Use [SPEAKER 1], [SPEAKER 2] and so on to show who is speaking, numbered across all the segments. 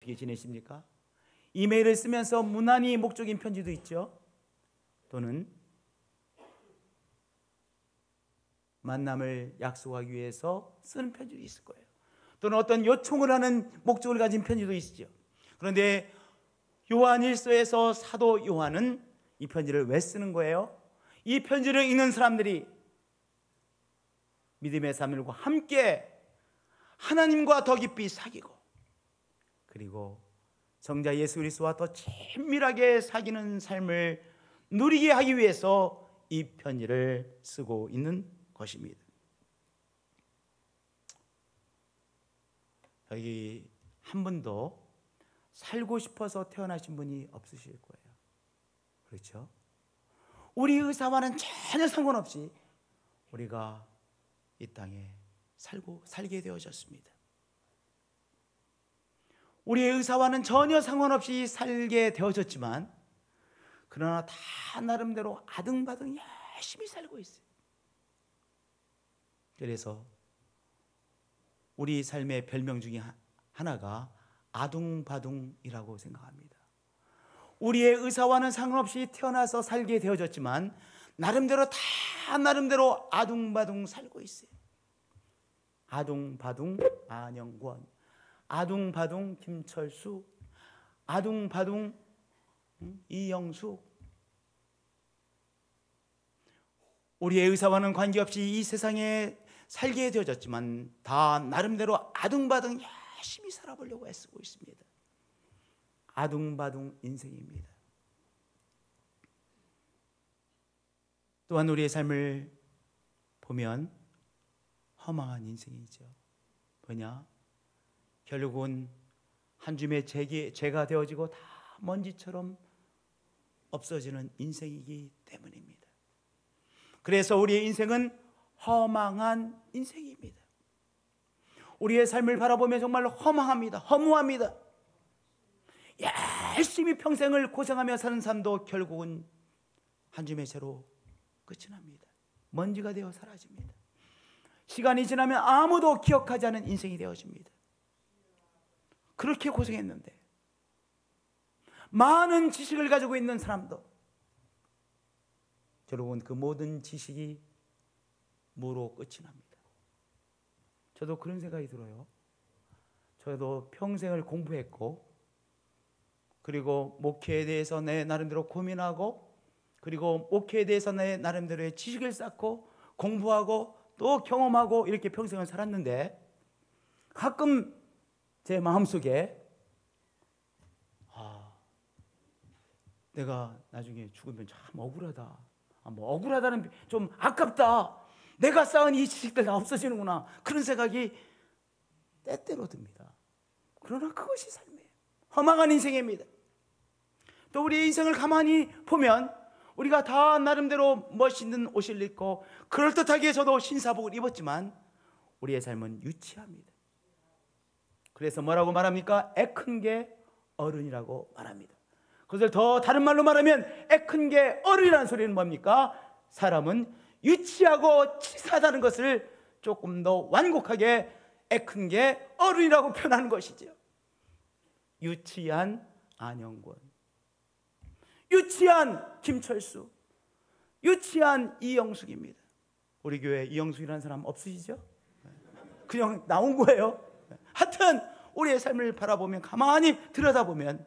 [SPEAKER 1] 어떻게 지내십니까? 이메일을 쓰면서 무난히 목적인 편지도 있죠. 또는 만남을 약속하기 위해서 쓰는 편지도 있을 거예요. 또는 어떤 요청을 하는 목적을 가진 편지도 있죠. 그런데 요한일서에서 사도 요한은 이 편지를 왜 쓰는 거예요? 이 편지를 읽는 사람들이 믿음의 삶과 함께 하나님과 더 깊이 사귀고, 그리고 성자 예수 그리스도와 더 친밀하게 사귀는 삶을 누리게 하기 위해서 이 편지를 쓰고 있는 것입니다. 여기 한 분도 살고 싶어서 태어나신 분이 없으실 거예요. 그렇죠? 우리 의사와는 전혀 상관없이 우리가 이 땅에 살게 되어졌습니다. 우리의 의사와는 전혀 상관없이 살게 되어졌지만, 그러나 다 나름대로 아등바등 열심히 살고 있어요. 그래서 우리 삶의 별명 중에 하나가 아둥바둥이라고 생각합니다. 우리의 의사와는 상관없이 태어나서 살게 되어졌지만 나름대로 아둥바둥 살고 있어요. 아둥바둥 안영권, 아둥바둥 김철수, 아둥바둥 이영숙. 우리의 의사와는 관계없이 이 세상에 살게 되어졌지만 다 나름대로 아둥바둥 열심히 살아보려고 애쓰고 있습니다. 아둥바둥 인생입니다. 또한 우리의 삶을 보면 허망한 인생이죠. 뭐냐? 결국은 한 줌의 재가 되어지고 다 먼지처럼 없어지는 인생이기 때문입니다. 그래서 우리의 인생은 허망한 인생입니다. 우리의 삶을 바라보면 정말로 허망합니다. 허무합니다. 열심히 평생을 고생하며 사는 삶도 결국은 한 줌의 재로 끝이 납니다. 먼지가 되어 사라집니다. 시간이 지나면 아무도 기억하지 않은 인생이 되어집니다. 그렇게 고생했는데, 많은 지식을 가지고 있는 사람도 결국은 그 모든 지식이 무로 끝이 납니다. 저도 그런 생각이 들어요. 저도 평생을 공부했고, 그리고 목회에 대해서 내 나름대로 고민하고, 그리고 목회에 대해서 내 나름대로의 지식을 쌓고 공부하고 또 경험하고 이렇게 평생을 살았는데, 가끔 제 마음속에 내가 나중에 죽으면 참 억울하다. 억울하다는 좀 아깝다. 내가 쌓은 이 지식들 다 없어지는구나. 그런 생각이 때때로 듭니다. 그러나 그것이 삶이에요. 허망한 인생입니다. 또 우리의 인생을 가만히 보면 우리가 다 나름대로 멋있는 옷을 입고 그럴듯하게 저도 신사복을 입었지만 우리의 삶은 유치합니다. 그래서 뭐라고 말합니까? 애 큰 게 어른이라고 말합니다. 그것을 더 다른 말로 말하면 애 큰 게 어른이라는 소리는 뭡니까? 사람은 유치하고 치사하다는 것을 조금 더 완곡하게 애 큰 게 어른이라고 표현하는 것이죠. 유치한 안영권, 유치한 김철수, 유치한 이영숙입니다. 우리 교회에 이영숙이라는 사람 없으시죠? 그냥 나온 거예요. 하여튼 우리의 삶을 바라보면, 가만히 들여다보면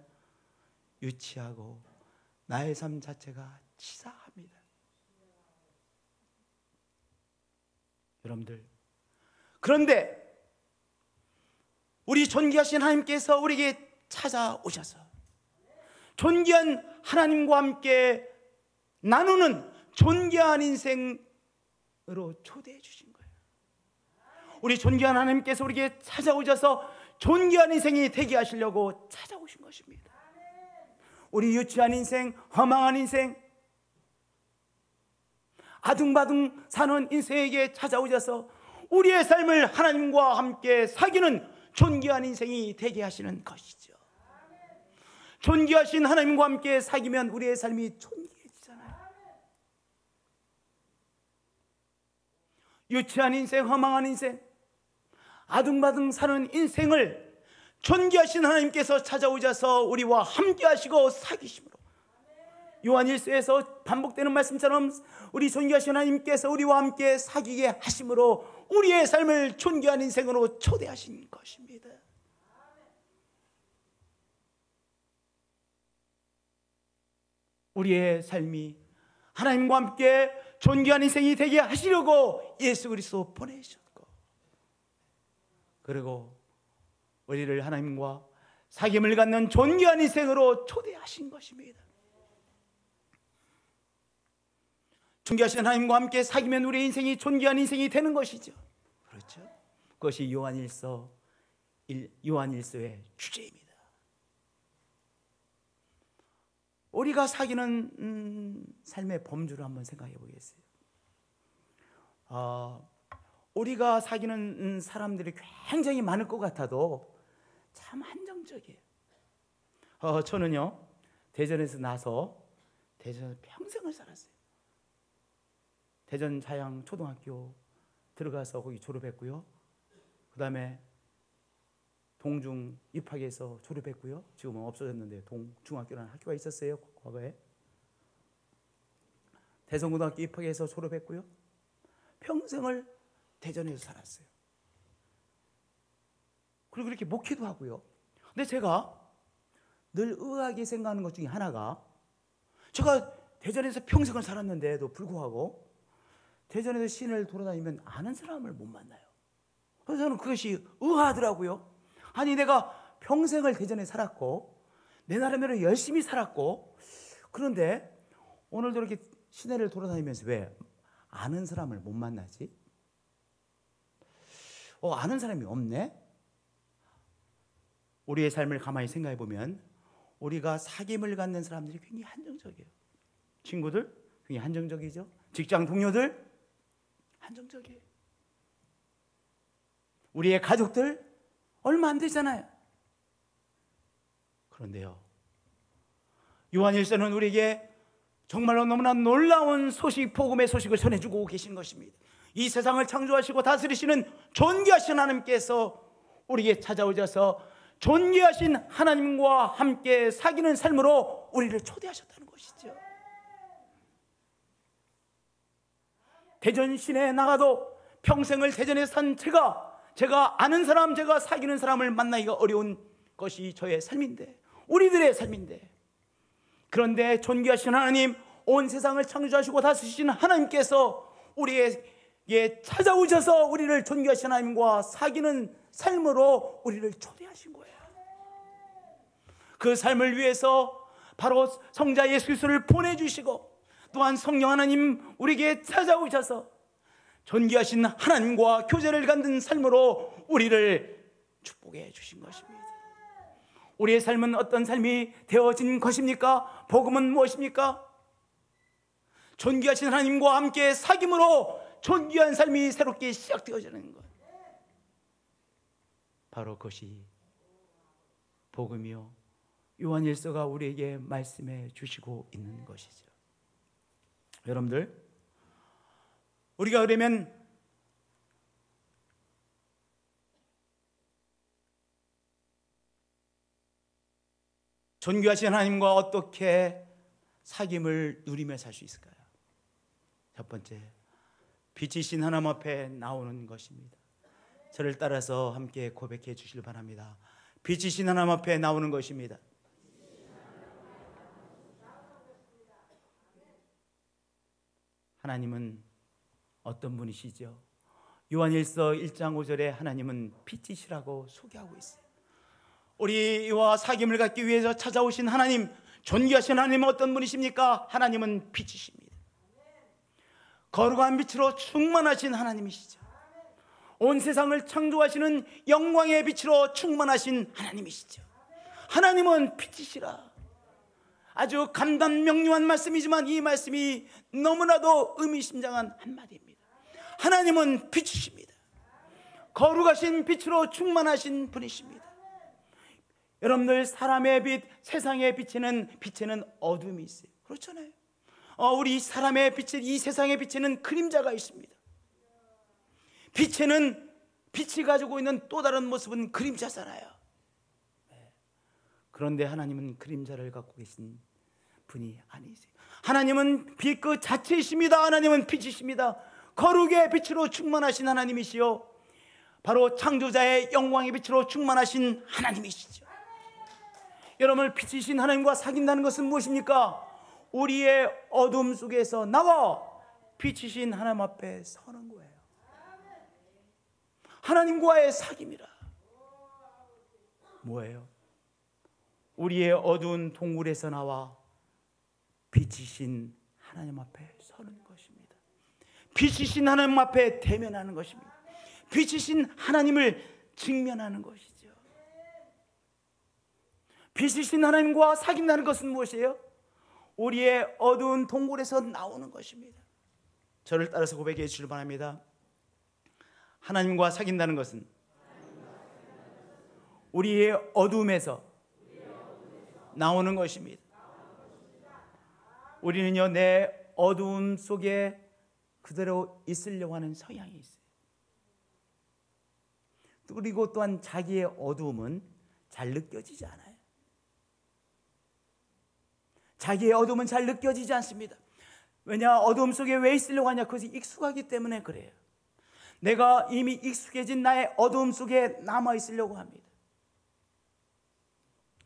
[SPEAKER 1] 유치하고 나의 삶 자체가 치사합니다. 여러분들, 그런데 우리 존귀하신 하나님께서 우리에게 찾아오셔서 존귀한 하나님과 함께 나누는 존귀한 인생으로 초대해 주신 거예요. 우리 존귀한 하나님께서 우리에게 찾아오셔서 존귀한 인생이 되게 하시려고 찾아오신 것입니다. 우리 유치한 인생, 허망한 인생, 아둥바둥 사는 인생에게 찾아오셔서 우리의 삶을 하나님과 함께 사귀는 존귀한 인생이 되게 하시는 것이죠. 존귀하신 하나님과 함께 사귀면 우리의 삶이 존귀해지잖아요. 유치한 인생, 허망한 인생, 아둥바둥 사는 인생을 존귀하신 하나님께서 찾아오셔서 우리와 함께 하시고 사귀심으로, 요한일서에서 반복되는 말씀처럼 우리 존귀하신 하나님께서 우리와 함께 사귀게 하심으로 우리의 삶을 존귀한 인생으로 초대하신 것입니다. 우리의 삶이 하나님과 함께 존귀한 인생이 되게 하시려고 예수 그리스도 보내셨고, 그리고 우리를 하나님과 사귐을 갖는 존귀한 인생으로 초대하신 것입니다. 존귀하신 하나님과 함께 사귀면 우리의 인생이 존귀한 인생이 되는 것이죠. 그렇죠? 그것이 요한일서의 주제입니다. 우리가 사귀는 삶의 범주를 한번 생각해 보겠어요. 우리가 사귀는 사람들이 굉장히 많을 것 같아도 참 한정적이에요. 저는요, 대전에서 나서 대전에서 평생을 살았어요. 대전 자양 초등학교 들어가서 거기 졸업했고요. 그 다음에 동중 입학해서 졸업했고요. 지금은 없어졌는데 동중학교라는 학교가 있었어요, 과거에. 대성고등학교 입학해서 졸업했고요. 평생을 대전에서 살았어요. 그리고 그렇게 목회도 하고요. 근데 제가 늘 의아하게 생각하는 것 중에 하나가, 제가 대전에서 평생을 살았는데도 불구하고 대전에서 시내를 돌아다니면 아는 사람을 못 만나요. 그래서 저는 그것이 의아하더라고요. 아니, 내가 평생을 대전에 살았고 내 나름대로 열심히 살았고, 그런데 오늘도 이렇게 시내를 돌아다니면서 왜 아는 사람을 못 만나지? 아는 사람이 없네? 우리의 삶을 가만히 생각해 보면 우리가 사귐을 갖는 사람들이 굉장히 한정적이에요. 친구들 굉장히 한정적이죠. 직장 동료들 한정적이에요. 우리의 가족들 얼마 안 되잖아요. 그런데요, 요한일서는 우리에게 정말로 너무나 놀라운 소식, 복음의 소식을 전해주고 계신 것입니다. 이 세상을 창조하시고 다스리시는 존귀하신 하나님께서 우리에게 찾아오셔서 존귀하신 하나님과 함께 사귀는 삶으로 우리를 초대하셨다는 것이죠. 대전 시내에 나가도 평생을 대전에 산 제가 아는 사람, 제가 사귀는 사람을 만나기가 어려운 것이 저의 삶인데, 우리들의 삶인데, 그런데 존귀하신 하나님, 온 세상을 창조하시고 다스리신 하나님께서 우리에게 찾아오셔서 우리를 존귀하신 하나님과 사귀는 삶으로 우리를 초대하신 거예요. 그 삶을 위해서 바로 성자 예수 그리스도를 보내주시고, 또한 성령 하나님 우리에게 찾아오셔서 존귀하신 하나님과 교제를 갖는 삶으로 우리를 축복해 주신 것입니다. 우리의 삶은 어떤 삶이 되어진 것입니까? 복음은 무엇입니까? 존귀하신 하나님과 함께 사귐으로 존귀한 삶이 새롭게 시작되어지는 것, 바로 그것이 복음이요 요한일서가 우리에게 말씀해 주시고 있는 것이죠. 여러분들, 우리가 그러면 존귀하신 하나님과 어떻게 사귐을 누리며 살 수 있을까요? 첫 번째, 빛이신 하나님 앞에 나오는 것입니다. 저를 따라서 함께 고백해 주시길 바랍니다. 빛이신 하나님 앞에 나오는 것입니다. 하나님은 어떤 분이시죠? 요한일서 1장 5절에 하나님은 빛이시라고 소개하고 있어요. 우리와 사귐을 갖기 위해서 찾아오신 하나님, 존귀하신 하나님은 어떤 분이십니까? 하나님은 빛이십니다. 거룩한 빛으로 충만하신 하나님이시죠. 온 세상을 창조하시는 영광의 빛으로 충만하신 하나님이시죠. 하나님은 빛이시라. 아주 간단 명료한 말씀이지만 이 말씀이 너무나도 의미심장한 한마디입니다. 하나님은 빛이십니다. 거룩하신 빛으로 충만하신 분이십니다. 여러분들, 사람의 빛, 세상의 빛에는 어둠이 있어요. 그렇잖아요. 우리 사람의 빛, 이 세상의 빛에는 그림자가 있습니다. 빛이 가지고 있는 또 다른 모습은 그림자잖아요. 그런데 하나님은 그림자를 갖고 계신 분이 아니세요. 하나님은 빛 그 자체이십니다. 하나님은 빛이십니다. 거룩의 빛으로 충만하신 하나님이시요, 바로 창조자의 영광의 빛으로 충만하신 하나님이시죠. 여러분을 빛이신 하나님과 사귄다는 것은 무엇입니까? 우리의 어둠 속에서 나와 빛이신 하나님 앞에 서는 거예요. 하나님과의 사귐이라. 뭐예요? 우리의 어두운 동굴에서 나와 빛이신 하나님 앞에 서는 것입니다. 빛이신 하나님 앞에 대면하는 것입니다. 빛이신 하나님을 직면하는 것이죠. 빛이신 하나님과 사귐나는 것은 무엇이에요? 우리의 어두운 동굴에서 나오는 것입니다. 저를 따라서 고백해 주시길 바랍니다. 하나님과 사귐나는 것은 우리의 어둠에서 나오는 것입니다. 우리는요, 내 어두움 속에 그대로 있으려고 하는 성향이 있어요. 그리고 또한 자기의 어두움은 잘 느껴지지 않아요. 자기의 어두움은 잘 느껴지지 않습니다. 왜냐? 어두움 속에 왜 있으려고 하냐? 그것이 익숙하기 때문에 그래요. 내가 이미 익숙해진 나의 어두움 속에 남아 있으려고 합니다.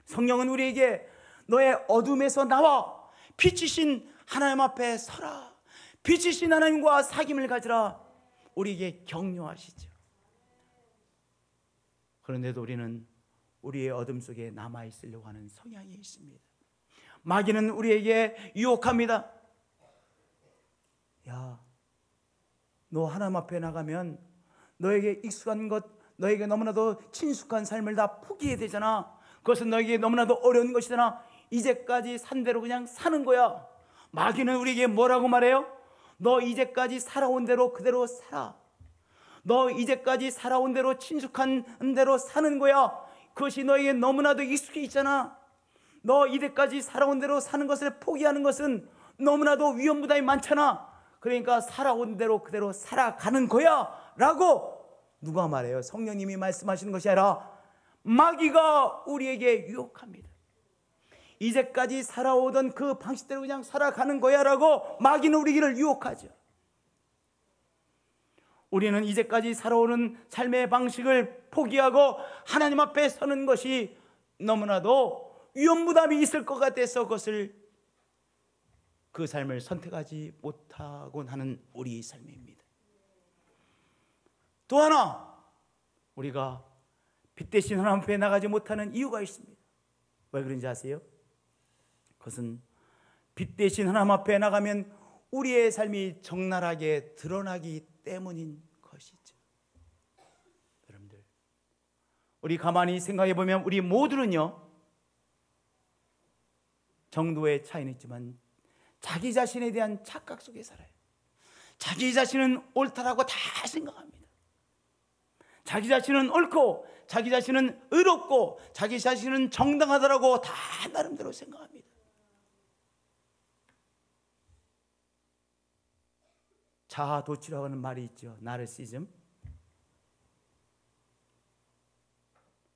[SPEAKER 1] 성령은 우리에게 너의 어둠에서 나와 빛이신 하나님 앞에 서라, 빛이신 하나님과 사귐을 가지라, 우리에게 격려하시죠. 그런데도 우리는 우리의 어둠 속에 남아 있으려고 하는 성향이 있습니다. 마귀는 우리에게 유혹합니다. 야, 너 하나님 앞에 나가면 너에게 익숙한 것, 너에게 너무나도 친숙한 삶을 다 포기해야 되잖아. 그것은 너에게 너무나도 어려운 것이잖아. 이제까지 산 대로 그냥 사는 거야. 마귀는 우리에게 뭐라고 말해요? 너 이제까지 살아온 대로 그대로 살아. 너 이제까지 살아온 대로 친숙한 대로 사는 거야. 그것이 너에게 너무나도 익숙해 있잖아. 너 이제까지 살아온 대로 사는 것을 포기하는 것은 너무나도 위험부담이 많잖아. 그러니까 살아온 대로 그대로 살아가는 거야 라고 누가 말해요? 성령님이 말씀하시는 것이 아니라 마귀가 우리에게 유혹합니다. 이제까지 살아오던 그 방식대로 그냥 살아가는 거야 라고 마귀는 우리를 유혹하죠. 우리는 이제까지 살아오는 삶의 방식을 포기하고 하나님 앞에 서는 것이 너무나도 위험부담이 있을 것 같아서 그 삶을 선택하지 못하곤 하는 우리의 삶입니다. 또 하나, 우리가 빛 대신 하나님 앞에 나가지 못하는 이유가 있습니다. 왜 그런지 아세요? 그것은 빛 대신 하나님 앞에 나가면 우리의 삶이 적나라하게 드러나기 때문인 것이죠. 여러분들, 우리 가만히 생각해 보면 우리 모두는요, 정도의 차이는 있지만 자기 자신에 대한 착각 속에 살아요. 자기 자신은 옳다라고 다 생각합니다. 자기 자신은 옳고, 자기 자신은 의롭고, 자기 자신은 정당하다라고 다 나름대로 생각합니다. 자아도취라고 하는 말이 있죠. 나르시즘.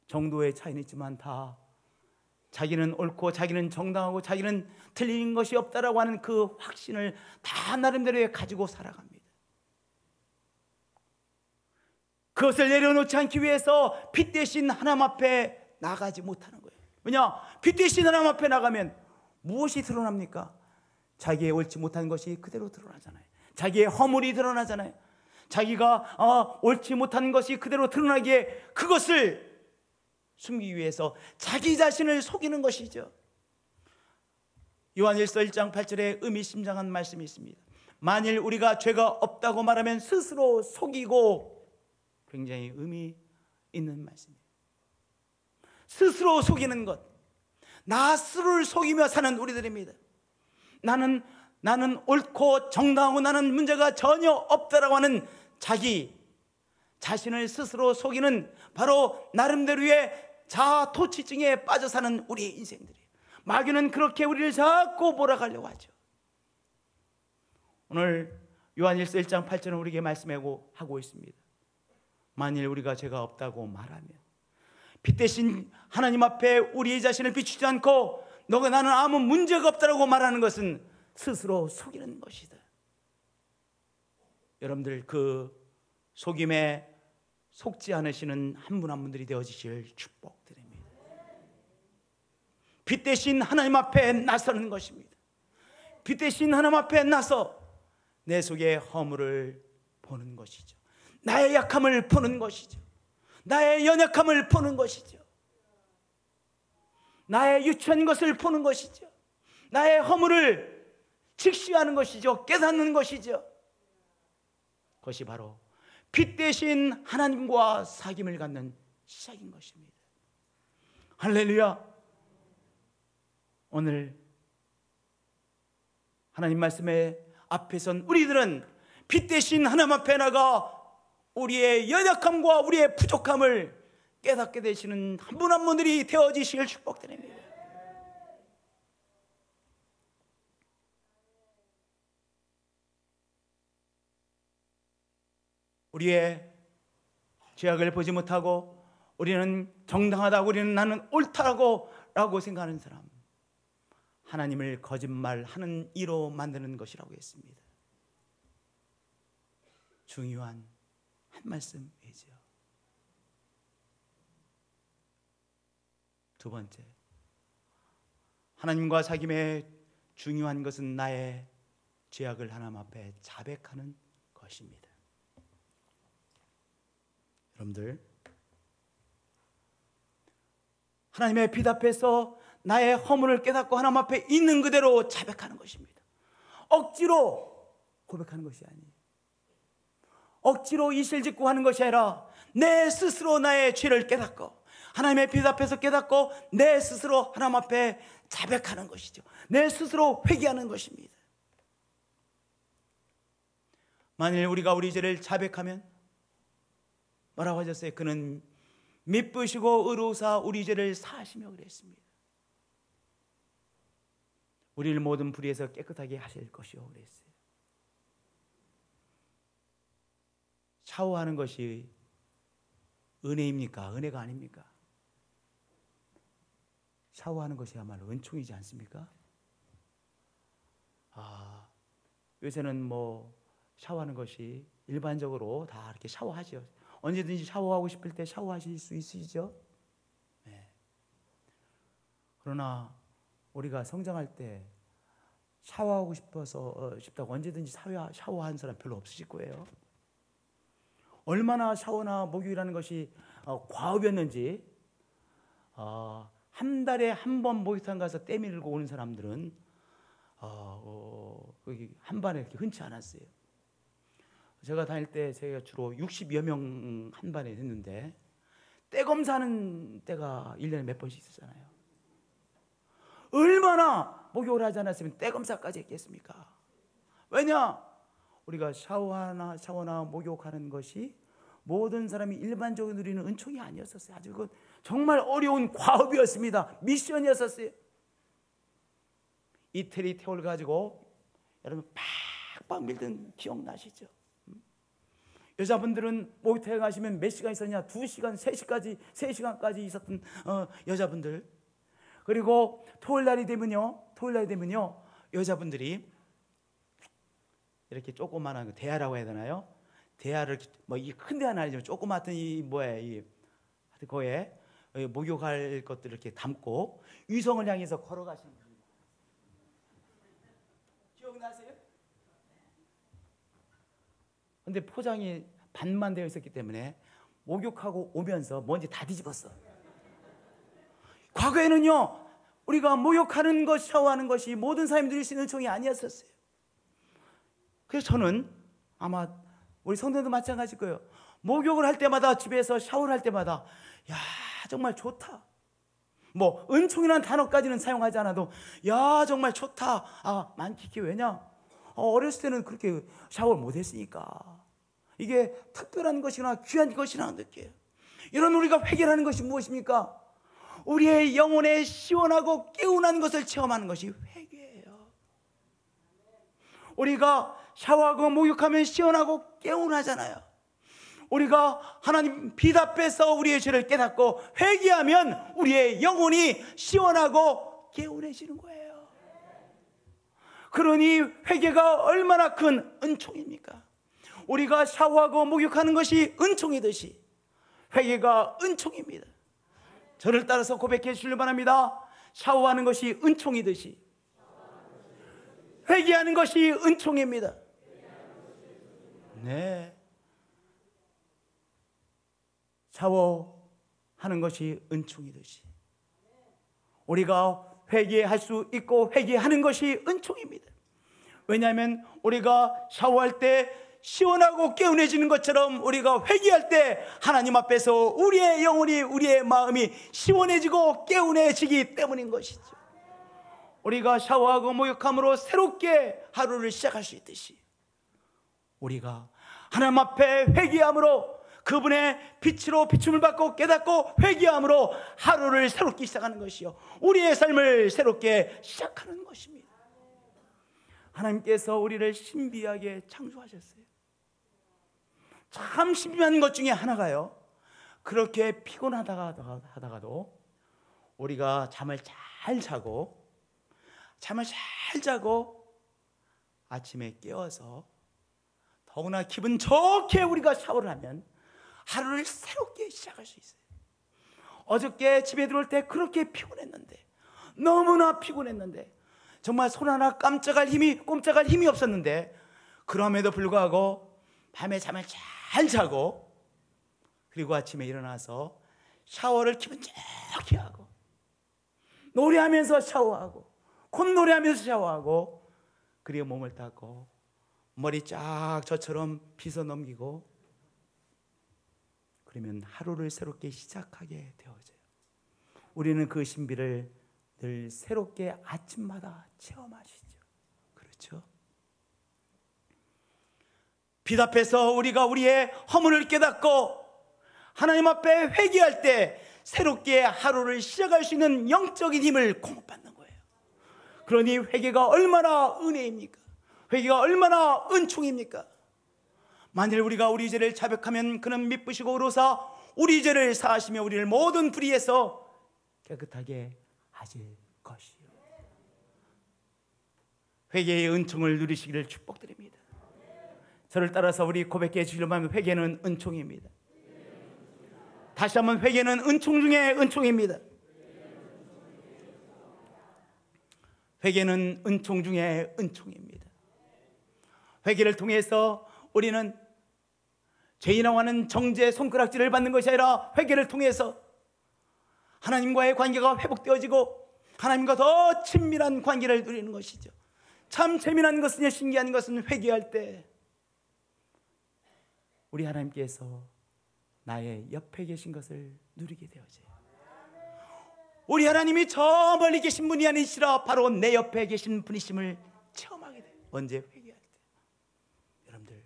[SPEAKER 1] 정도의 차이는 있지만 다 자기는 옳고 자기는 정당하고 자기는 틀린 것이 없다라고 하는 그 확신을 다 나름대로 가지고 살아갑니다. 그것을 내려놓지 않기 위해서 빛 대신 하나님 앞에 나가지 못하는 거예요. 왜냐? 빛 대신 하나님 앞에 나가면 무엇이 드러납니까? 자기의 옳지 못한 것이 그대로 드러나잖아요. 자기의 허물이 드러나잖아요. 자기가 옳지 못한 것이 그대로 드러나기에 그것을 숨기기 위해서 자기 자신을 속이는 것이죠. 요한일서 1장 8절에 의미심장한 말씀이 있습니다. 만일 우리가 죄가 없다고 말하면 스스로 속이고, 굉장히 의미 있는 말씀이에요. 스스로 속이는 것, 나 스스로를 속이며 사는 우리들입니다. 나는 옳고 정당하고 나는 문제가 전혀 없다라고 하는 자기 자신을 스스로 속이는 바로 나름대로의 자아토취증에 빠져 사는 우리의 인생들이에요. 마귀는 그렇게 우리를 자꾸 몰아가려고 하죠. 오늘 요한일서 1장 8절은 우리에게 말씀하고 있습니다. 만일 우리가 죄가 없다고 말하면 빛 대신 하나님 앞에 우리 자신을 비추지 않고 너가 나는 아무 문제가 없다라고 말하는 것은 스스로 속이는 것이다. 여러분들 그 속임에 속지 않으시는 한 분 한 분들이 되어지실 축복드립니다. 빛 대신 하나님 앞에 나서는 것입니다. 빛 대신 하나님 앞에 나서 내 속의 허물을 보는 것이죠. 나의 약함을 보는 것이죠. 나의 연약함을 보는 것이죠. 나의 유치한 것을 보는 것이죠. 나의 허물을 직시하는 것이죠. 깨닫는 것이죠. 그것이 바로 빛 대신 하나님과 사귐을 갖는 시작인 것입니다. 할렐루야. 오늘 하나님 말씀에 앞에 선 우리들은 빛 대신 하나님 앞에 나가 우리의 연약함과 우리의 부족함을 깨닫게 되시는 한 분 한 분들이 되어지시길 축복드립니다. 우리의 죄악을 보지 못하고 우리는 정당하다고, 우리는 나는 옳다라고 생각하는 사람, 하나님을 거짓말하는 이로 만드는 것이라고 했습니다. 중요한 한 말씀이죠. 두 번째, 하나님과 사귐의 중요한 것은 나의 죄악을 하나님 앞에 자백하는 것입니다. 여러분들, 하나님의 빛 앞에서 나의 허물을 깨닫고 하나님 앞에 있는 그대로 자백하는 것입니다. 억지로 고백하는 것이 아니에요. 억지로 이실직고 하는 것이 아니라 내 스스로 나의 죄를 깨닫고 하나님의 빛 앞에서 깨닫고 내 스스로 하나님 앞에 자백하는 것이죠. 내 스스로 회개하는 것입니다. 만일 우리가 우리 죄를 자백하면 뭐라고 하셨어요? 그는 미쁘시고 의로우사 우리 죄를 사하시며 그랬습니다. 우리를 모든 불의에서 깨끗하게 하실 것이요 그랬어요. 샤워하는 것이 은혜입니까? 은혜가 아닙니까? 샤워하는 것이야말로 은총이지 않습니까? 요새는 뭐 샤워하는 것이 일반적으로 다 이렇게 샤워하죠. 언제든지 샤워하고 싶을 때 샤워하실 수 있으시죠? 네. 그러나 우리가 성장할 때 샤워하고 싶다고 언제든지 샤워하는 사람 별로 없으실 거예요. 얼마나 샤워나 목욕이라는 것이 과업이었는지, 한 달에 한 번 목욕탕 가서 때 밀고 오는 사람들은 거기 한 반에 이렇게 흔치 않았어요. 제가 다닐 때 제가 주로 60여 명 한 반에 했는데 때 검사하는 때가 1년에 몇 번씩 있었잖아요. 얼마나 목욕을 하지 않았으면 때 검사까지 했겠습니까? 왜냐? 우리가 샤워나 목욕하는 것이 모든 사람이 일반적으로 누리는 은총이 아니었었어요. 아주 그건 정말 어려운 과업이었습니다. 미션이었었어요. 이태리 태울 가지고 여러분 팍팍 밀던 기억나시죠? 여자분들은 목욕탕에 가시면 몇 시간 있었냐? 2시간, 3시간까지 있었던 여자분들. 그리고 토요일 날이 되면요 여자분들이 이렇게 조그마한 대야라고 해야 되나요? 대야를 뭐 이 큰 대야는 아니지만 조그맣던 거에 목욕할 것들을 이렇게 담고 위성을 향해서 걸어가시는 겁니다. 기억나세요? 근데 포장이 반만 되어 있었기 때문에 목욕하고 오면서 먼지 다 뒤집었어. 과거에는요 우리가 목욕하는 것, 샤워하는 것이 모든 사람이 누릴 수 있는 은총이 아니었었어요. 그래서 저는 아마 우리 성도도 마찬가지일 거예요. 목욕을 할 때마다, 집에서 샤워를 할 때마다 야 정말 좋다. 뭐 은총이라는 단어까지는 사용하지 않아도 야 정말 좋다. 만끽해. 왜냐? 어렸을 때는 그렇게 샤워를 못했으니까 이게 특별한 것이나 귀한 것이나 느껴요. 이런 우리가 회개하는 것이 무엇입니까? 우리의 영혼에 시원하고 개운한 것을 체험하는 것이 회개예요. 우리가 샤워하고 목욕하면 시원하고 개운하잖아요. 우리가 하나님 빛 앞에서 우리의 죄를 깨닫고 회개하면 우리의 영혼이 시원하고 개운해지는 거예요. 그러니 회개가 얼마나 큰 은총입니까? 우리가 샤워하고 목욕하는 것이 은총이듯이 회개가 은총입니다. 저를 따라서 고백해 주시길 바랍니다. 샤워하는 것이 은총이듯이 회개하는 것이 은총입니다. 네, 샤워하는 것이 은총이듯이 우리가 회개할 수 있고 회개하는 것이 은총입니다. 왜냐하면 우리가 샤워할 때 시원하고 개운해지는 것처럼 우리가 회개할 때 하나님 앞에서 우리의 영혼이, 우리의 마음이 시원해지고 개운해지기 때문인 것이죠. 우리가 샤워하고 목욕함으로 새롭게 하루를 시작할 수 있듯이 우리가 하나님 앞에 회개함으로 그분의 빛으로 비춤을 받고 깨닫고 회개함으로 하루를 새롭게 시작하는 것이요, 우리의 삶을 새롭게 시작하는 것입니다. 하나님께서 우리를 신비하게 창조하셨어요. 참 신비한 것 중에 하나가요, 그렇게 피곤하다가도 우리가 잠을 잘 자고 아침에 깨어서 더구나 기분 좋게 우리가 샤워를 하면 하루를 새롭게 시작할 수 있어요. 어저께 집에 들어올 때 그렇게 피곤했는데, 너무나 피곤했는데, 정말 손 하나 꼼짝할 힘이 없었는데, 그럼에도 불구하고 밤에 잠을 잘 자고 그리고 아침에 일어나서 샤워를 기분 좋게 하고 노래하면서 샤워하고 콧노래하면서 샤워하고 그리고 몸을 닦고 머리 쫙 저처럼 빗어 넘기고 그러면 하루를 새롭게 시작하게 되어져요. 우리는 그 신비를 늘 새롭게 아침마다 체험하시죠. 그렇죠? 빛 앞에서 우리가 우리의 허물을 깨닫고 하나님 앞에 회개할 때 새롭게 하루를 시작할 수 있는 영적인 힘을 공급받는 거예요. 그러니 회개가 얼마나 은혜입니까? 회개가 얼마나 은총입니까? 만일 우리가 우리 죄를 자백하면 그는 미쁘시고 의로사 우리 죄를 사하시며 우리를 모든 불의에서 깨끗하게 하실 것이요. 회개의 은총을 누리시기를 축복드립니다. 저를 따라서 우리 고백해 주시려면 하면 회개는 은총입니다. 다시 한번, 회개는 은총 중에 은총입니다. 회개는 은총 중에 은총입니다. 회개를 통해서 우리는 죄인하고 하는 정죄 손가락질을 받는 것이 아니라 회개를 통해서 하나님과의 관계가 회복되어지고 하나님과 더 친밀한 관계를 누리는 것이죠. 참 재미난 것은, 신기한 것은 회개할 때 우리 하나님께서 나의 옆에 계신 것을 누리게 되어져요. 우리 하나님이 저 멀리 계신 분이 아니시라 바로 내 옆에 계신 분이심을 체험하게 돼요. 언제? 회개할 때. 여러분들,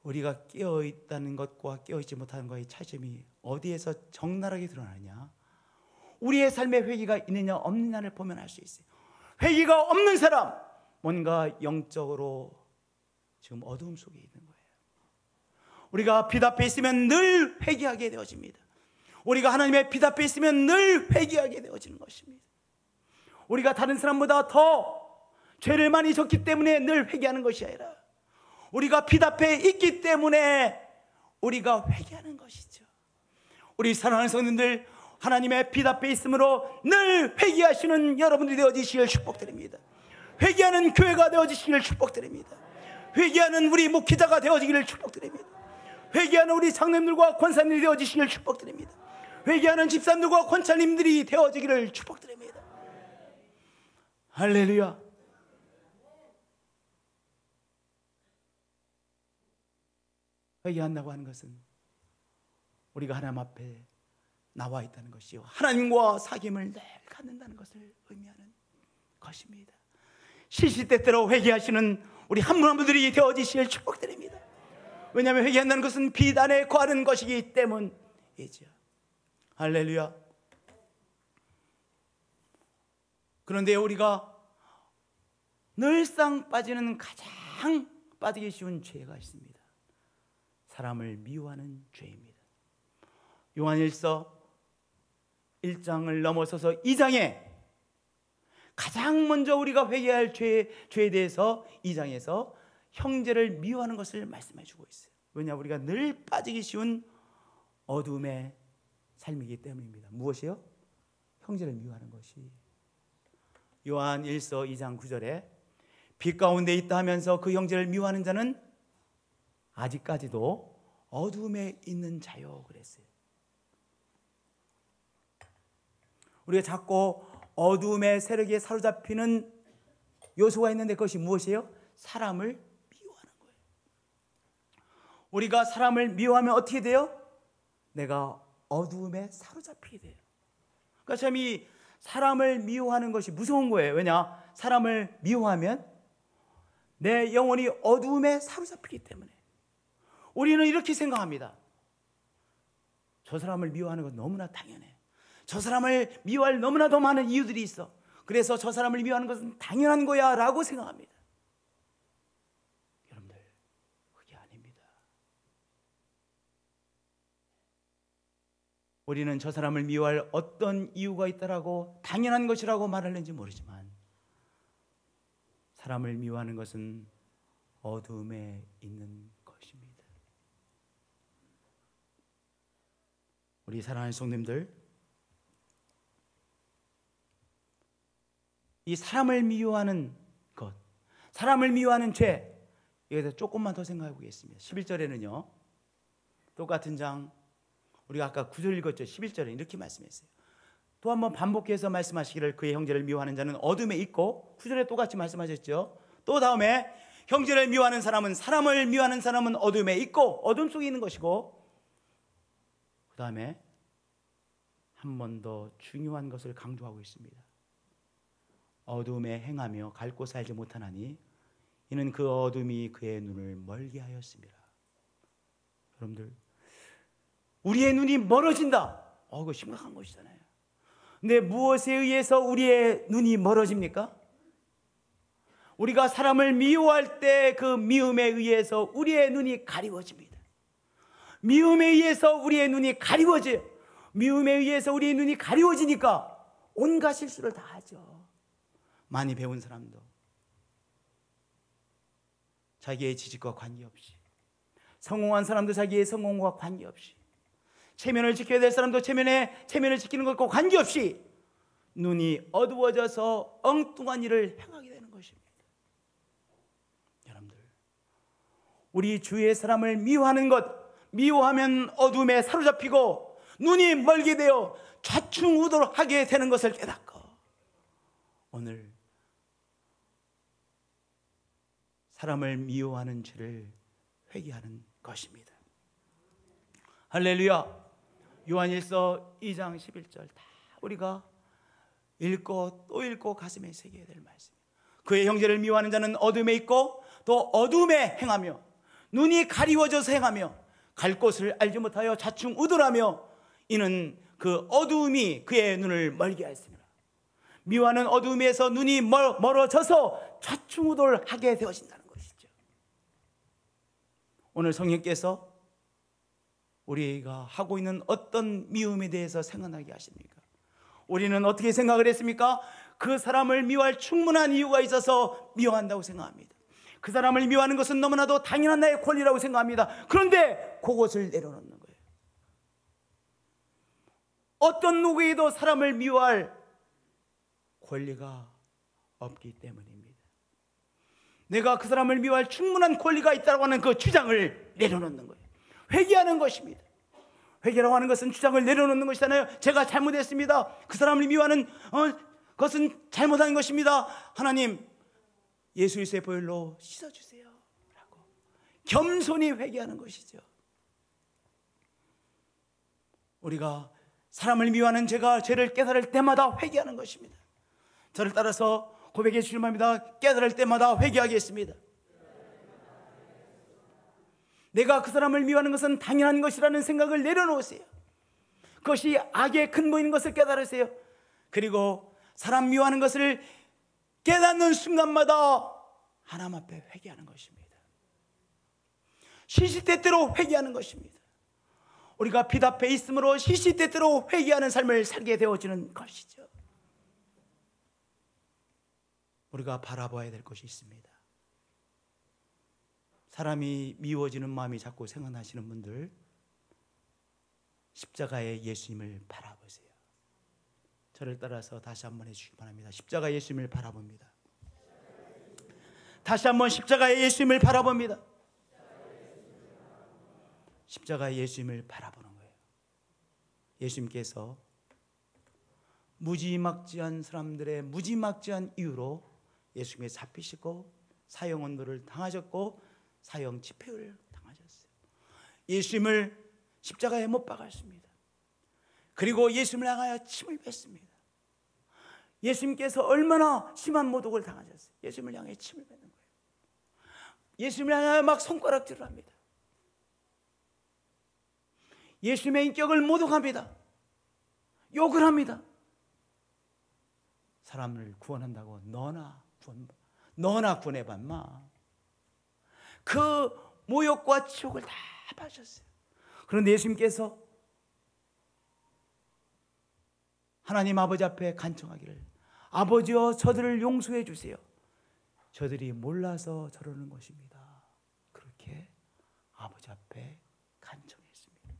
[SPEAKER 1] 우리가 깨어있다는 것과 깨어있지 못하는 것의 차이점이 어디에서 적나라하게 드러나느냐, 우리의 삶에 회개가 있느냐 없느냐를 보면 알 수 있어요. 회개가 없는 사람, 뭔가 영적으로 지금 어두움 속에 있는 거예요. 우리가 빛 앞에 있으면 늘 회개하게 되어집니다. 우리가 하나님의 빛 앞에 있으면 늘 회개하게 되어지는 것입니다. 우리가 다른 사람보다 더 죄를 많이 졌기 때문에 늘 회개하는 것이 아니라 우리가 빛 앞에 있기 때문에 우리가 회개하는 것이죠. 우리 사랑하는 성도님들, 하나님의 빛 앞에 있으므로 늘 회개하시는 여러분들이 되어지시길 축복드립니다. 회개하는 교회가 되어지시길 축복드립니다. 회개하는 우리 목회자가 되어지기를 축복드립니다. 회개하는 우리 장로님들과 권사님들이 되어지시길 축복드립니다. 회개하는 집사님들과 권사님들이 되어지기를 축복드립니다. 할렐루야. 회개한다고 하는 것은 우리가 하나님 앞에 나와 있다는 것이요, 하나님과 사귐을 늘 갖는다는 것을 의미하는 것입니다. 시시때때로 회개하시는 우리 한 분 한 분들이 되어지시길 축복드립니다. 왜냐하면 회개한다는 것은 빛 안에 거하는 것이기 때문이죠. 할렐루야. 그런데 우리가 늘상 빠지는 가장 빠지기 쉬운 죄가 있습니다. 사람을 미워하는 죄입니다. 요한일서 1장을 넘어서서 2장에 가장 먼저 우리가 회개해야 할 죄에 대해서 2장에서 형제를 미워하는 것을 말씀해 주고 있어요. 왜냐, 우리가 늘 빠지기 쉬운 어둠의 삶이기 때문입니다. 무엇이요? 형제를 미워하는 것이. 요한 1서 2장 9절에 빛 가운데 있다 하면서 그 형제를 미워하는 자는 아직까지도 어둠에 있는 자요 그랬어요. 우리가 자꾸 어둠의 세력에 사로잡히는 요소가 있는데 그것이 무엇이에요? 사람을 미워하는 거예요. 우리가 사람을 미워하면 어떻게 돼요? 내가 어둠에 사로잡히게 돼요. 그러니까 참 이 사람을 미워하는 것이 무서운 거예요. 왜냐? 사람을 미워하면 내 영혼이 어둠에 사로잡히기 때문에. 우리는 이렇게 생각합니다. 저 사람을 미워하는 건 너무나 당연해. 저 사람을 미워할 너무나도 많은 이유들이 있어. 그래서 저 사람을 미워하는 것은 당연한 거야 라고 생각합니다. 여러분들, 그게 아닙니다. 우리는 저 사람을 미워할 어떤 이유가 있다라고 당연한 것이라고 말하는지 모르지만 사람을 미워하는 것은 어둠에 있는 것입니다. 우리 사랑하는 성도님들, 이 사람을 미워하는 것, 사람을 미워하는 죄, 여기서 조금만 더 생각해 보겠습니다. 11절에는요 똑같은 장, 우리가 아까 9절 읽었죠. 11절에 이렇게 말씀했어요. 또 한번 반복해서 말씀하시기를 그의 형제를 미워하는 자는 어둠에 있고, 9절에 똑같이 말씀하셨죠. 또 다음에 형제를 미워하는 사람은, 사람을 미워하는 사람은 어둠에 있고 어둠 속에 있는 것이고, 그 다음에 한 번 더 중요한 것을 강조하고 있습니다. 어둠에 행하며 갈 곳을 알지 못하나니 이는 그 어둠이 그의 눈을 멀게 하였습니다. 여러분들, 우리의 눈이 멀어진다. 그거 심각한 것이잖아요. 근데 무엇에 의해서 우리의 눈이 멀어집니까? 우리가 사람을 미워할 때 그 미움에 의해서 우리의 눈이 가리워집니다. 미움에 의해서 우리의 눈이 가리워져요. 미움에 의해서 우리의 눈이 가리워지니까 온갖 실수를 다 하죠. 많이 배운 사람도 자기의 지식과 관계없이, 성공한 사람도 자기의 성공과 관계없이, 체면을 지켜야 될 사람도 체면을 지키는 것과 관계없이 눈이 어두워져서 엉뚱한 일을 행하게 되는 것입니다. 여러분들, 우리 주위의 사람을 미워하는 것, 미워하면 어둠에 사로잡히고 눈이 멀게 되어 좌충우돌하게 되는 것을 깨닫고 오늘 사람을 미워하는 죄를 회개하는 것입니다. 할렐루야. 요한일서 2장 11절 다 우리가 읽고 또 읽고 가슴에 새겨야 될 말씀이에요. 그의 형제를 미워하는 자는 어둠에 있고 또 어둠에 행하며 눈이 가리워져서 행하며 갈 곳을 알지 못하여 좌충우돌하며 이는 그 어둠이 그의 눈을 멀게 하였습니다. 미워하는 어둠에서 눈이 멀어져서 좌충우돌하게 되어진다는 것이죠. 오늘 성령께서 우리가 하고 있는 어떤 미움에 대해서 생각나게 하십니까? 우리는 어떻게 생각을 했습니까? 그 사람을 미워할 충분한 이유가 있어서 미워한다고 생각합니다. 그 사람을 미워하는 것은 너무나도 당연한 나의 권리라고 생각합니다. 그런데 그것을 내려놓는 거예요. 어떤 누구에도 사람을 미워할 권리가 없기 때문입니다. 내가 그 사람을 미워할 충분한 권리가 있다고 하는 그 주장을 내려놓는 거예요. 회개하는 것입니다. 회개라고 하는 것은 주장을 내려놓는 것이잖아요. 제가 잘못했습니다. 그 사람을 미워하는 것은 잘못한 것입니다. 하나님, 예수 그리스도의 보혈로 씻어주세요 라고 겸손히 회개하는 것이죠. 우리가 사람을 미워하는 죄를 깨달을 때마다 회개하는 것입니다. 저를 따라서 고백해 주실 말입니다. 깨달을 때마다 회개하겠습니다. 내가 그 사람을 미워하는 것은 당연한 것이라는 생각을 내려놓으세요. 그것이 악의 근본인 것을 깨달으세요. 그리고 사람 미워하는 것을 깨닫는 순간마다 하나님 앞에 회개하는 것입니다. 시시때때로 회개하는 것입니다. 우리가 빛 앞에 있으므로 시시때때로 회개하는 삶을 살게 되어지는 것이죠. 우리가 바라봐야 될 것이 있습니다. 사람이 미워지는 마음이 자꾸 생각나시는 분들, 십자가의 예수님을 바라보세요. 저를 따라서 다시 한번 해주시기 바랍니다. 십자가의 예수님을 바라봅니다. 다시 한번 십자가의 예수님을 바라봅니다. 십자가의 예수님을 바라보는 거예요. 예수님께서 무지막지한 사람들의 무지막지한 이유로 예수님이 잡히시고 사형언도를 당하셨고 사형 집회를 당하셨어요. 예수님을 십자가에 못 박았습니다. 그리고 예수님을 향하여 침을 뱉습니다. 예수님께서 얼마나 심한 모독을 당하셨어요. 예수님을 향해 침을 뱉는 거예요. 예수님을 향하여 막 손가락질을 합니다. 예수님의 인격을 모독합니다. 욕을 합니다. 사람을 구원한다고 너나 구원해봐 마. 그 모욕과 지옥을 다 받으셨어요. 그런데 예수님께서 하나님 아버지 앞에 간청하기를, 아버지여 저들을 용서해 주세요. 저들이 몰라서 저러는 것입니다. 그렇게 아버지 앞에 간청했습니다.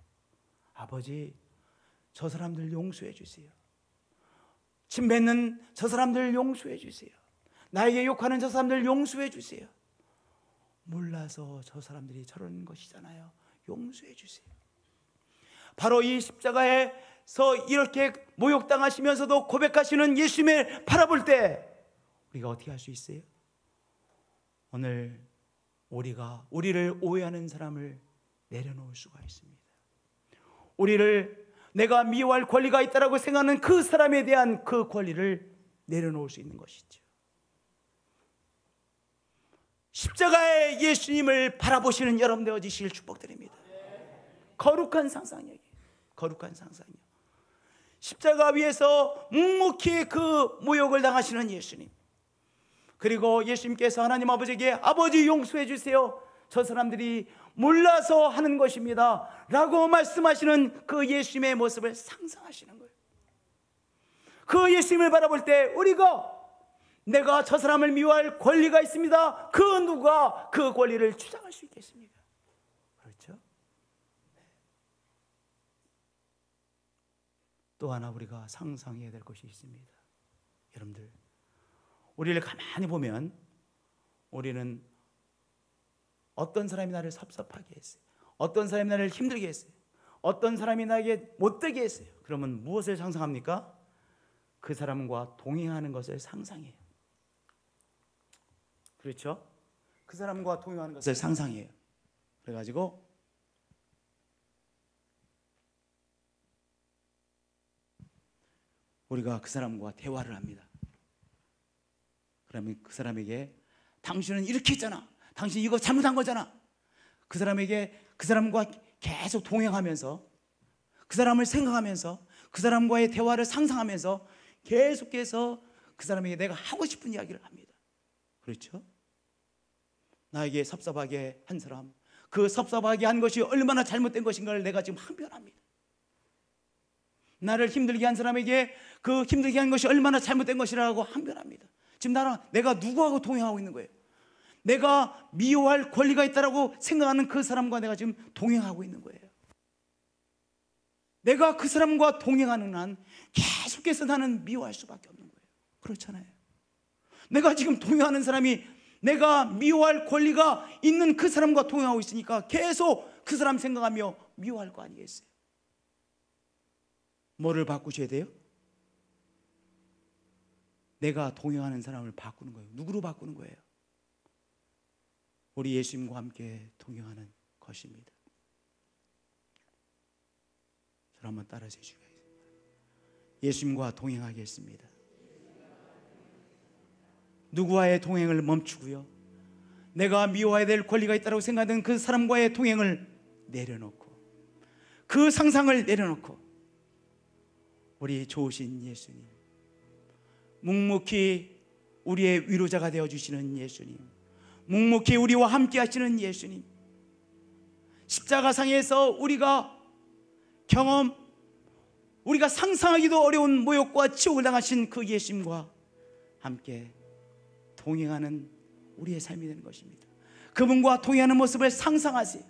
[SPEAKER 1] 아버지, 저 사람들 용서해 주세요. 침 뱉는 저 사람들 용서해 주세요. 나에게 욕하는 저 사람들 용서해 주세요. 몰라서 저 사람들이 저러는 것이잖아요. 용서해 주세요. 바로 이 십자가에서 이렇게 모욕당하시면서도 고백하시는 예수님을 바라볼 때 우리가 어떻게 할 수 있어요? 오늘 우리를 오해하는 사람을 내려놓을 수가 있습니다. 우리를 내가 미워할 권리가 있다고 생각하는 그 사람에 대한 그 권리를 내려놓을 수 있는 것이죠. 십자가의 예수님을 바라보시는 여러분 되어지실 축복드립니다. 거룩한 상상력이에요. 거룩한 상상력. 십자가 위에서 묵묵히 그 모욕을 당하시는 예수님, 그리고 예수님께서 하나님 아버지에게 아버지 용서해 주세요, 저 사람들이 몰라서 하는 것입니다 라고 말씀하시는 그 예수님의 모습을 상상하시는 거예요. 그 예수님을 바라볼 때 내가 저 사람을 미워할 권리가 있습니다. 그 누가 그 권리를 주장할 수 있겠습니까? 그렇죠? 또 하나 우리가 상상해야 될 것이 있습니다. 여러분들, 우리를 가만히 보면 우리는 어떤 사람이 나를 섭섭하게 했어요. 어떤 사람이 나를 힘들게 했어요. 어떤 사람이 나에게 못되게 했어요. 그러면 무엇을 상상합니까? 그 사람과 동행하는 것을 상상해요. 그렇죠? 그 사람과 동행하는 것을 상상해요. 그래가지고 우리가 그 사람과 대화를 합니다. 그러면 그 사람에게 당신은 이렇게 했잖아, 당신 이거 잘못한 거잖아. 그 사람과 계속 동행하면서 그 사람을 생각하면서 그 사람과의 대화를 상상하면서 계속해서 그 사람에게 내가 하고 싶은 이야기를 합니다. 그렇죠? 나에게 섭섭하게 한 사람, 그 섭섭하게 한 것이 얼마나 잘못된 것인가를 내가 지금 항변합니다. 나를 힘들게 한 사람에게 그 힘들게 한 것이 얼마나 잘못된 것이라고 항변합니다. 지금 내가 누구하고 동행하고 있는 거예요? 내가 미워할 권리가 있다고 생각하는 그 사람과 내가 지금 동행하고 있는 거예요. 내가 그 사람과 동행하는 한 계속해서 나는 미워할 수밖에 없는 거예요. 그렇잖아요. 내가 지금 동행하는 사람이 내가 미워할 권리가 있는 그 사람과 동행하고 있으니까 계속 그 사람 생각하며 미워할 거 아니겠어요? 뭐를 바꾸셔야 돼요? 내가 동행하는 사람을 바꾸는 거예요. 누구로 바꾸는 거예요? 우리 예수님과 함께 동행하는 것입니다. 저를 한번 따라해 주시겠습니다. 예수님과 동행하겠습니다. 누구와의 동행을 멈추고요, 내가 미워해야 될 권리가 있다고 생각하는 그 사람과의 동행을 내려놓고, 그 상상을 내려놓고, 우리 좋으신 예수님, 묵묵히 우리의 위로자가 되어주시는 예수님, 묵묵히 우리와 함께 하시는 예수님, 십자가상에서 우리가 우리가 상상하기도 어려운 모욕과 지옥을 당하신 그 예수님과 함께 동행하는 우리의 삶이 되는 것입니다. 그분과 동행하는 모습을 상상하세요.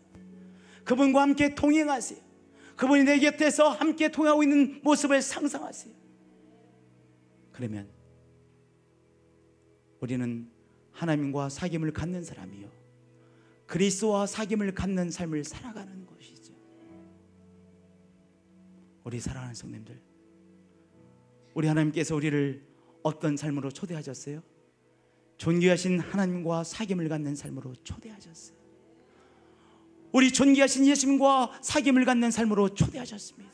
[SPEAKER 1] 그분과 함께 동행하세요. 그분이 내 곁에서 함께 동행하고 있는 모습을 상상하세요. 그러면 우리는 하나님과 사귐을 갖는 사람이요, 그리스도와 사귐을 갖는 삶을 살아가는 것이죠. 우리 사랑하는 성도님들, 우리 하나님께서 우리를 어떤 삶으로 초대하셨어요? 존귀하신 하나님과 사귐을 갖는 삶으로 초대하셨어요. 우리 존귀하신 예수님과 사귐을 갖는 삶으로 초대하셨습니다.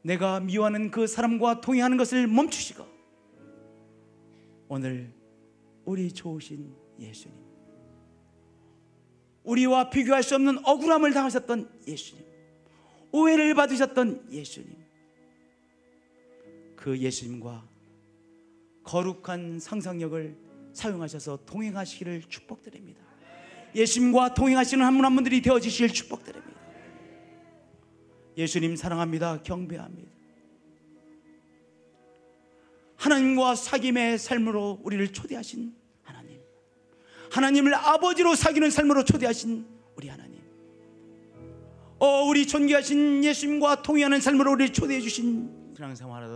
[SPEAKER 1] 내가 미워하는 그 사람과 동행하는 것을 멈추시고 오늘 우리 좋으신 예수님, 우리와 비교할 수 없는 억울함을 당하셨던 예수님, 오해를 받으셨던 예수님, 그 예수님과 거룩한 상상력을 사용하셔서 동행하시기를 축복드립니다. 예수님과 동행하시는 한 분 한 분들이 되어주시길 축복드립니다. 예수님 사랑합니다. 경배합니다. 하나님과 사귐의 삶으로 우리를 초대하신 하나님, 하나님을 아버지로 사귀는 삶으로 초대하신 우리 하나님, 우리 존귀하신 예수님과 동행하는 삶으로 우리를 초대해 주신 신앙생활